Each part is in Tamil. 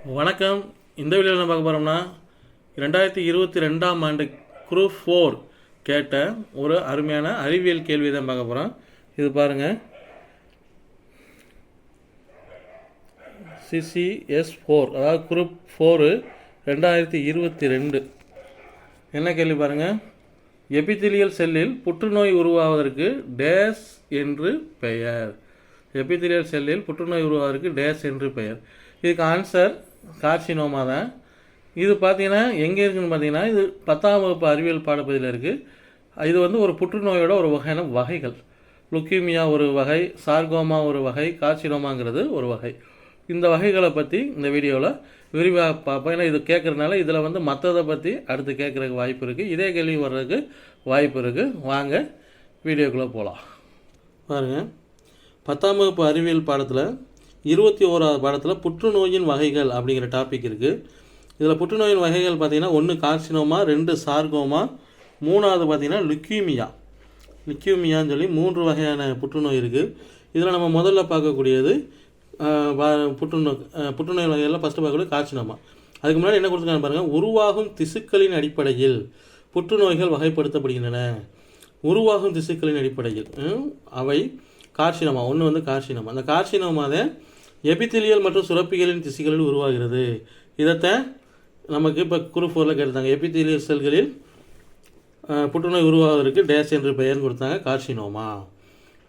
வணக்கம். இந்த வீடியோவில் என்ன பார்க்க போகிறோம்னா 2022ஆம் ஆண்டு குரூப் 4 கேட்ட ஒரு அருமையான அறிவியல் கேள்வி தான் பார்க்க போகிறோம். இது பாருங்கள், CCS4 அதாவது குரூப் 4 2022 என்ன கேள்வி பாருங்கள். எபித்திலியல் செல்லில் புற்றுநோய் உருவாவதற்கு டேஸ் என்று பெயர். எபித்திலியல் செல்லில் புற்றுநோய் உருவாவதற்கு டேஸ் என்று பெயர். இதுக்கு ஆன்சர் கார்சினோமா தான். இது பார்த்தீங்கன்னா எங்கே இருக்குதுன்னு பார்த்தீங்கன்னா, இது 10ஆம் வகுப்பு அறிவியல் பாடப்பகுதியில் இருக்குது. இது வந்து ஒரு புற்றுநோயோட ஒரு வகையான வகைகள். லுக்கீமியா ஒரு வகை, சார்கோமா ஒரு வகை, கார்சினோமாங்கிறது ஒரு வகை. இந்த வகைகளை பற்றி இந்த வீடியோவில் விரிவாக பார்ப்போம். ஏன்னா இது கேட்குறதுனால இதில் வந்து மற்றதை பற்றி அடுத்து கேட்குறதுக்கு வாய்ப்பு இருக்குது, இதே கேள்வி வர்றதுக்கு வாய்ப்பு இருக்குது. வாங்க வீடியோக்குள்ளே போகலாம். பாருங்கள், 10ஆம் வகுப்பு அறிவியல் பாடத்தில் 21ஆவது பாடத்தில் புற்றுநோயின் வகைகள் அப்படிங்கிற டாபிக் இருக்குது. இதில் புற்றுநோயின் வகைகள் பார்த்திங்கன்னா 1 கார்சினோமா, 2 சார்கோமா, 3வது பார்த்திங்கன்னா லுக்கியூமியான்னு சொல்லி 3 வகையான புற்றுநோய் இருக்குது. இதில் நம்ம முதல்ல பார்க்கக்கூடியது புற்றுநோய் வகைகளில் ஃபஸ்ட்டு பார்க்கக்கூடிய கார்சினோமா. அதுக்கு முன்னாடி என்ன கொடுத்துருக்காங்க பாருங்கள். உருவாகும் திசுக்களின் அடிப்படையில் புற்றுநோய்கள் வகைப்படுத்தப்படுகின்றன. உருவாகும் திசுக்களின் அடிப்படையில் அவை கார்சினோமா. ஒன்று வந்து கார்சினோமா. அந்த கார்சினோமா தான் எபித்திலியல் மற்றும் சுரப்பிகளின் திசுக்களில் உருவாகிறது. இதைத்தான் நமக்கு இப்போ குரூப் 4ல் கேட்டாங்க. எபித்திலியல் செல்களில் புற்றுநோய் உருவாவதற்கு டேஸ் என்று பெயர் கொடுத்தாங்க, கார்சினோமா.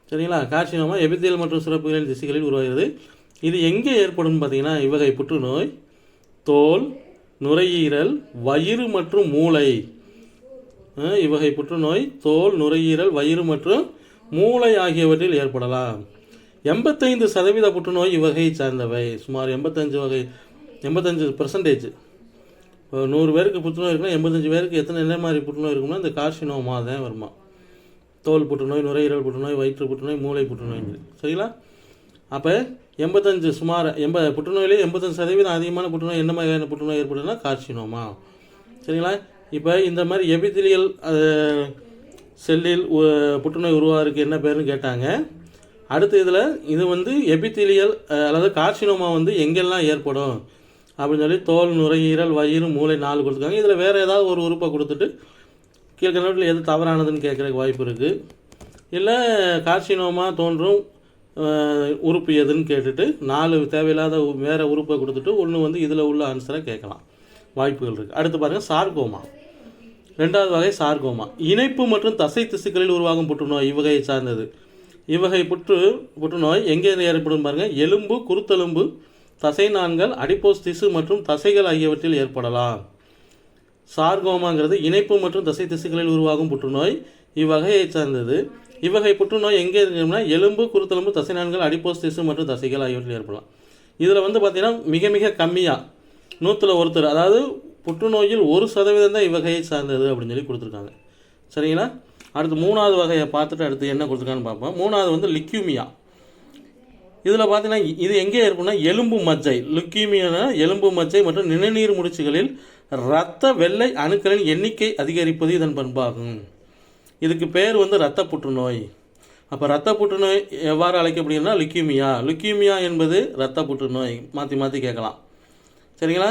சரிங்களா? கார்சினோமா எபித்திலியல் மற்றும் சுரப்பிகளின் திசுக்களில் உருவாகிறது. இது எங்கே ஏற்படும் பார்த்தீங்கன்னா, இவ்வகை புற்றுநோய் தோல், நுரையீரல், வயிறு மற்றும் மூளை. இவ்வகை புற்றுநோய் தோல், நுரையீரல், வயிறு மற்றும் மூளை ஆகியவற்றில் ஏற்படலாம். 85% புற்றுநோய் இவ்வகையை சார்ந்தவை. சுமார் 85%. 100 பேருக்கு புற்றுநோய் இருக்குன்னா 85 பேருக்கு என்ன மாதிரி புற்றுநோய் இருக்குன்னா இந்த கார்சினோமா தான் வருமா. தோல் புற்றுநோய், நுரையீரல் புற்றுநோய், வயிற்று புற்றுநோய், மூளை புற்றுநோய். சரிங்களா? அப்போ 85 சுமார் புற்றுநோயிலே 85% அதிகமான புற்றுநோய் என்ன மாதிரியான புற்றுநோய் ஏற்படுதுன்னா கார்சினோமா. சரிங்களா? இப்போ இந்த மாதிரி எபித்திலியல் செல்லில் புற்றுநோய் உருவாகிறதுக்கு என்ன பேருன்னு கேட்டாங்க. அடுத்து இதில் இது வந்து எபித்திலியல் அல்லது கார்சினோமா வந்து எங்கெல்லாம் ஏற்படும் அப்படின்னு சொல்லி தோல், நுரையீரல், வயிறு, மூளை 4 கொடுத்துருக்காங்க. இதில் வேறு ஏதாவது ஒரு உறுப்பை கொடுத்துட்டு கீழ்கண்டவற்றில் எது தவறானதுன்னு கேட்குறதுக்கு வாய்ப்பு இருக்குது. இல்லை கார்சினோமா தோன்றும் உறுப்பு எதுன்னு கேட்டுட்டு 4 தேவையில்லாத வேறு உறுப்பை கொடுத்துட்டு ஒன்று வந்து இதில் உள்ள ஆன்சரை கேட்கலாம், வாய்ப்புகள் இருக்குது. அடுத்து பாருங்கள், சார்கோமா. 2வது வகை சார்கோமா. இணைப்பு மற்றும் தசை திசுக்களில் உருவாகும் புற்றுநோய் இவ்வகையை சார்ந்தது. இவ்வகை புற்றுநோய் எங்கே ஏற்படும் பாருங்கள். எலும்பு, குருத்தெலும்பு, தசை நாண்கள், அடிப்போஸ் திசு மற்றும் தசைகள் ஆகியவற்றில் ஏற்படலாம். சார்கோமாங்கிறது இணைப்பு மற்றும் தசை திசுக்களில் உருவாகும் புற்றுநோய் இவ்வகையை சார்ந்தது. இவ்வகை புற்றுநோய் எங்கே இருக்குன்னா எலும்பு, குருத்தெலும்பு, தசை நாண்கள், அடிப்போஸ் திசு மற்றும் தசைகள் ஆகியவற்றில் ஏற்படலாம். இதில் வந்து பார்த்திங்கன்னா மிக மிக கம்மியாக 100ல் 1, அதாவது புற்றுநோயில் 1% தான் இவ்வகையை சார்ந்தது அப்படின்னு சொல்லி கொடுத்துருக்காங்க. சரிங்களா? அடுத்து 3வது வகையை பார்த்துட்டு அடுத்து என்ன கொடுத்துருக்கான்னு பார்ப்போம். 3வது வந்து லுக்கியூமியா. இதில் பார்த்தீங்கன்னா இது எங்கே ஏற்படும்னா எலும்பு மஜ்ஜை. லுக்கியூமியானா எலும்பு மஜ்ஜை மற்றும் நிணநீர் முடிச்சுகளில் இரத்த வெள்ளை அணுக்களின் எண்ணிக்கை அதிகரிப்பது இதன் பண்பாகும். இதுக்கு பேர் வந்து இரத்த புற்றுநோய். அப்போ இரத்த புற்றுநோய் எவ்வாறு அழைக்கப்படுகிறதுனா லுக்கியூமியா. லுக்கியூமியா என்பது இரத்த புற்றுநோய். மாற்றி மாற்றி கேட்கலாம். சரிங்களா?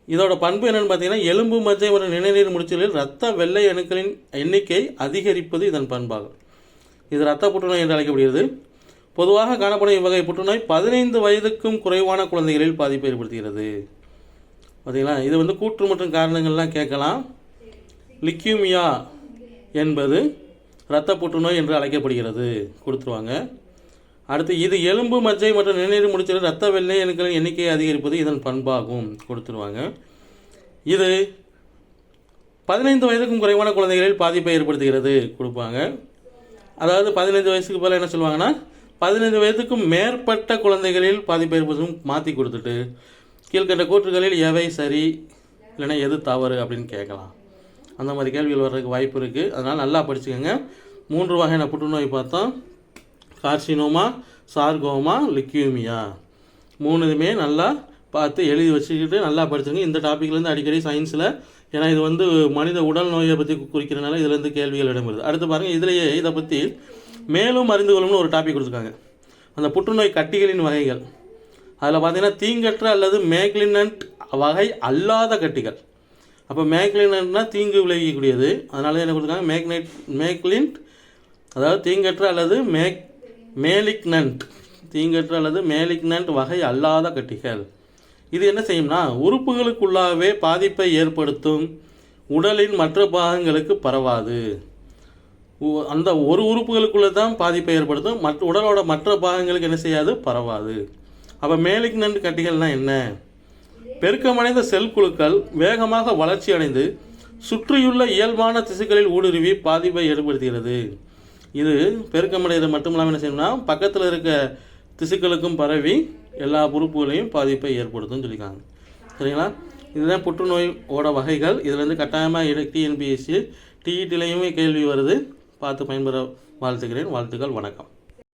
இதோட பண்பு என்னென்னு பார்த்தீங்கன்னா எலும்பு மஜ்ஜை மற்றும் நிணநீர் முடிச்சுகளில் இரத்த வெள்ளை அணுக்களின் எண்ணிக்கை அதிகரிப்பது இதன் பண்பாகும். இது இரத்த புற்றுநோய் என்று அழைக்கப்படுகிறது. பொதுவாக காணப்படும் இவ்வகை புற்றுநோய் 15 வயதுக்கும் குறைவான குழந்தைகளில் பாதிப்பை ஏற்படுத்துகிறது. பார்த்தீங்களா? இது வந்து கூற்று மற்றும் காரணங்கள்லாம் கேட்கலாம். லுக்கியூமியா என்பது இரத்த புற்றுநோய் என்று அழைக்கப்படுகிறது கொடுத்துருவாங்க. அடுத்து இது எலும்பு மஜ்ஜை மற்றும் நிணநீர் முடிச்சுகளில் இரத்த வெள்ளை அணுக்களின் எண்ணிக்கையை அதிகரிப்பது இதன் பண்பாகும் கொடுத்துருவாங்க. இது 15 வயதுக்கும் குறைவான குழந்தைகளில் பாதிப்பை ஏற்படுத்துகிறது கொடுப்பாங்க. அதாவது 15 வயசுக்கு மேலே என்ன சொல்லுவாங்கன்னா 15 வயதுக்கும் மேற்பட்ட குழந்தைகளில் பாதிப்பை ஏற்படுத்தும் மாற்றி கொடுத்துட்டு கீழ்கண்ட கூற்றுகளில் எவை சரி இல்லைன்னா எது தவறு அப்படின்னு கேட்கலாம். அந்த மாதிரி கேள்விகள் வர்றதுக்கு வாய்ப்பு இருக்குது. அதனால் நல்லா படிச்சுக்கோங்க. 3 வகையான புற்றுநோய் பார்த்தோம். Carcinoma, sarcoma, லுக்கியூமியா. 3மே நல்லா பார்த்து எழுதி வச்சுக்கிட்டு நல்லா படிச்சுங்க. இந்த டாப்பிக்லேருந்து அடிக்கடி சயின்ஸில், ஏன்னா இது வந்து மனித உடல் நோயை பற்றி குறிக்கிறனால இதுலேருந்து கேள்விகள் இடம்பெறுது. அடுத்து பாருங்கள், இதிலேயே இதை பற்றி மேலும் அறிந்து கொள்ளும்னு ஒரு டாபிக் கொடுத்துருக்காங்க. அந்த புற்றுநோய் கட்டிகளின் வகைகள். அதில் பார்த்தீங்கன்னா தீங்கற்ற அல்லது மேக்லினன்ட் வகை அல்லாத கட்டிகள். அப்போ மேக்லினன்ட்னா தீங்கு விளைவிக்கக்கூடியது, அதனால என்ன கொடுத்துருக்காங்க மேக்லின்ட், அதாவது தீங்கற்ற அல்லது மேலிக்னன்ட், தீங்கற்ற அல்லது மேலிக்னன்ட் வகை அல்லாத கட்டிகள். இது என்ன செய்யும்னா உறுப்புகளுக்குள்ளாகவே பாதிப்பை ஏற்படுத்தும், உடலின் மற்ற பாகங்களுக்கு பரவாது. அந்த ஒரு உறுப்புகளுக்குள்ளே தான் பாதிப்பை ஏற்படுத்தும், உடலோட மற்ற பாகங்களுக்கு என்ன செய்யாது, பரவாது. அப்போ மேலிக்னன்ட் கட்டிகள்னால் என்ன? பெருக்கமடைந்த செல் குழுக்கள் வேகமாக வளர்ச்சி அடைந்து சுற்றியுள்ள இயல்பான திசுக்களில் ஊடுருவி பாதிப்பை ஏற்படுத்துகிறது. இது பெருக்கமடைகிறது மட்டும் இல்லாமல் என்ன செய்யணும்னா பக்கத்தில் இருக்க திசுக்களுக்கும் பரவி எல்லா உறுப்புகளையும் பாதிப்பை ஏற்படுத்தும்னு சொல்லியிருக்காங்க. சரிங்களா? இதுதான் புற்றுநோயோட வகைகள். இதுலேருந்து கட்டாயமாக டிஎன்பிஎஸ்சி டிஇடிலையுமே கேள்வி வருது. பார்த்து பயன்பெற வாழ்த்துக்கிறேன். வாழ்த்துக்கள். வணக்கம்.